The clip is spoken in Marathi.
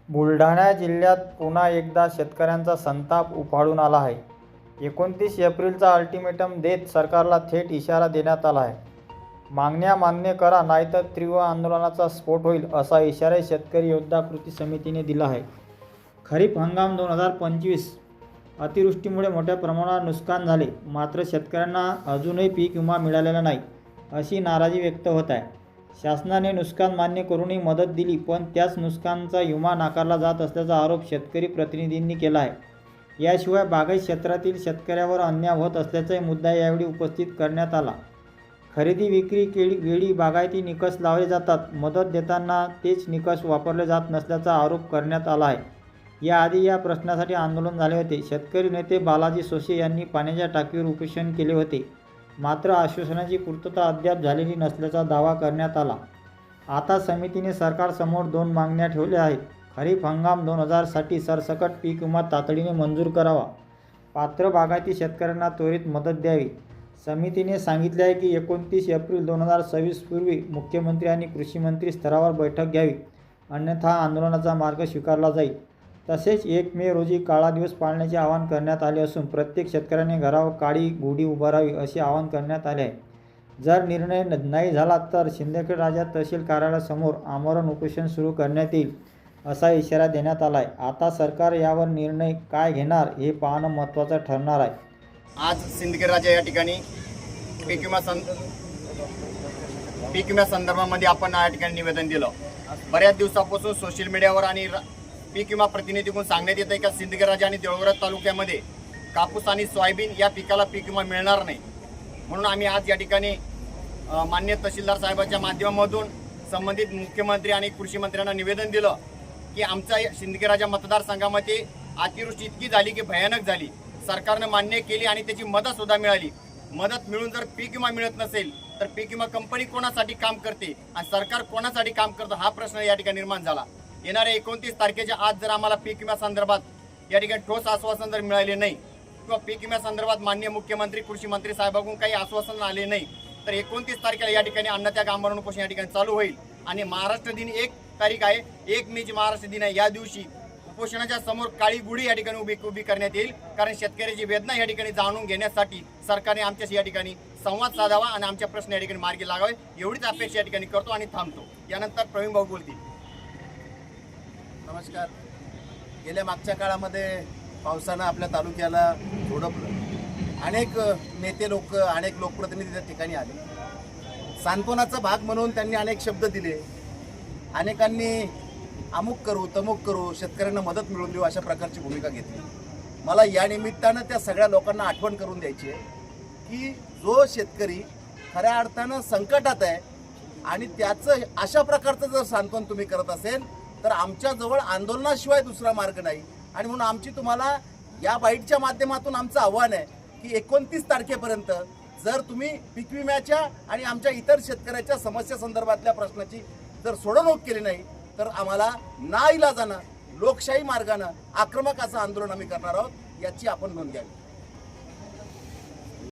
बुलढाणा जिल्ह्यात पुन्हा एकदा शेतकऱ्यांचा संताप उफाळून आला आहे. 29 एप्रिलचा अल्टिमेटम देत सरकारला थेट इशारा देण्यात आला आहे. मागण्या मान्य करा नाहीतर तीव्र आंदोलनाचा स्फोट होईल, असा इशारा शेतकरी योद्धा कृती समितीने दिला आहे. खरीप हंगाम 2025 अतिवृष्टीमुळे मोठ्या प्रमाणावर नुकसान झाले, मात्र शेतकऱ्यांना अजूनही पीक विमा मिळालेला नाही, अशी नाराजी व्यक्त होत आहे. शासनाने नुकसान मान्य करूनही मदत दिली, पण त्याच नुकसानाचा विमा नाकारला जात असल्याचा आरोप शेतकरी प्रतिनिधींनी केला आहे. याशिवाय बागायत क्षेत्रातील शेतकऱ्यावर अन्याय होत असल्याचाही मुद्दा यावेळी उपस्थित करण्यात आला. खरेदी विक्री वेळी बागायती निकष लावले जातात, मदत देताना तेच निकष वापरले जात नसल्याचा आरोप करण्यात आला आहे. याआधी या प्रश्नासाठी आंदोलन झाले होते. शेतकरी नेते बालाजी सोसे यांनी पाण्याच्या टाकीवर उपोषण केले होते, मात्र आश्वासनाची पूर्तता अद्याप झालेली नसल्याचा दावा करण्यात आला. आता समितीने सरकारसमोर 2 मागण्या ठेवल्या आहेत. खरीप हंगाम 2000 साठी सरसकट पीक विमा तातडीने मंजूर करावा. पात्र बागायती शेतकऱ्यांना त्वरित मदत द्यावी. समितीने सांगितले आहे की 29 एप्रिल 2026 पूर्वी मुख्यमंत्री आणि कृषी मंत्री स्तरावर बैठक घ्यावी, अन्यथा आंदोलनाचा मार्ग स्वीकारला जाईल. तसेच 1 मे रोजी काळा दिवस पाळण्याचे आवाहन करण्यात आले असून प्रत्येक शेतकऱ्याने घरावर काळी गुढी उभारावी, असे आवाहन करण्यात आले आहे. जर निर्णय नाही झाला तर शिंदखेडराजा तहसील कार्यालयासमोर आमरण उपोषण सुरू करण्यात येईल, असा इशारा देण्यात आला आहे. आता सरकार यावर निर्णय काय घेणार हे पाहणं महत्त्वाचं ठरणार आहे. आज शिंदखेडराजा या ठिकाणी पीक विमा संदर्भामध्ये आपण या ठिकाणी निवेदन दिलं. बऱ्याच दिवसापासून सोशल मीडियावर आणि पीक विमा प्रतिनिधीकडून सांगण्यात येत आहे की शिंदखेडराजा आणि देऊळगाव तालुक्यामध्ये कापूस आणि सोयाबीन या पिकाला पीक विमा मिळणार नाही. म्हणून आम्ही आज या ठिकाणी माननीय तहसीलदार साहेबांच्या माध्यमातून संबंधित मुख्यमंत्री आणि कृषी मंत्र्यांना निवेदन दिलं की आमच्या शिंदखेडराजा मतदारसंघामध्ये अतिवृष्टी इतकी झाली की भयानक झाली. सरकारनं मान्य केली आणि त्याची मदतसुद्धा मिळाली. मदत मिळून जर पीक विमा मिळत नसेल तर पीक विमा कंपनी कोणासाठी काम करते आणि सरकार कोणासाठी काम करतं, हा प्रश्न या ठिकाणी निर्माण झाला. येणाऱ्या 29 तारखेच्या आज जर आम्हाला पीक विमा संदर्भात या ठिकाणी ठोस आश्वासन जर मिळाले नाही किंवा पीक विमा संदर्भात माननीय मुख्यमंत्री कृषी मंत्री साहेबांकडून काही आश्वासन आले नाही तर 29 तारखेला या ठिकाणी अन्नत्याग आमरण उपोषण या ठिकाणी चालू होईल. आणि महाराष्ट्र दिन 1 तारीख आहे, 1 मे महाराष्ट्र दिन आहे. या दिवशी उपोषणाच्या समोर काळी गुढी या ठिकाणी उभी करण्यात येईल, कारण शेतकऱ्याची वेदना या ठिकाणी जाणून घेण्यासाठी सरकारने आमच्याशी या ठिकाणी संवाद साधावा आणि आमच्या प्रश्न या ठिकाणी मार्गी लागावे, एवढीच अपेक्षा या ठिकाणी करतो आणि थांबतो. यानंतर प्रवीण भाऊ बोलतील. नमस्कार. गेल्या मागच्या काळामध्ये पावसानं आपल्या तालुक्याला झोडपलं. अनेक नेते लोक, अनेक लोकप्रतिनिधी त्या ठिकाणी आले. सांत्वनाचा भाग म्हणून त्यांनी अनेक शब्द दिले. अनेकांनी अमुक करू तमुक करू, शेतकऱ्यांना मदत मिळवून देऊ, अशा प्रकारची भूमिका घेतली. मला या निमित्तानं त्या सगळ्या लोकांना आठवण करून द्यायची आहे की जो शेतकरी खऱ्या अर्थानं संकटात आहे आणि त्याचं अशा प्रकारचं जर सांत्वन तुम्ही करत असेल तर आमच्याजवळ आंदोलनाशिवाय दुसरा मार्ग नाही. आणि म्हणून आमची तुम्हाला या बाईटच्या माध्यमातून आमचं आव्हान आहे की 29 तारखेपर्यंत जर तुम्ही पीक विम्याच्या आणि आमच्या इतर शेतकऱ्याच्या समस्या संदर्भातल्या प्रश्नाची जर सोडवणूक केली नाही तर आम्हाला नाईलाजानं लोकशाही मार्गानं आक्रमक असं आंदोलन आम्ही करणार आहोत, याची आपण नोंद घ्यावी.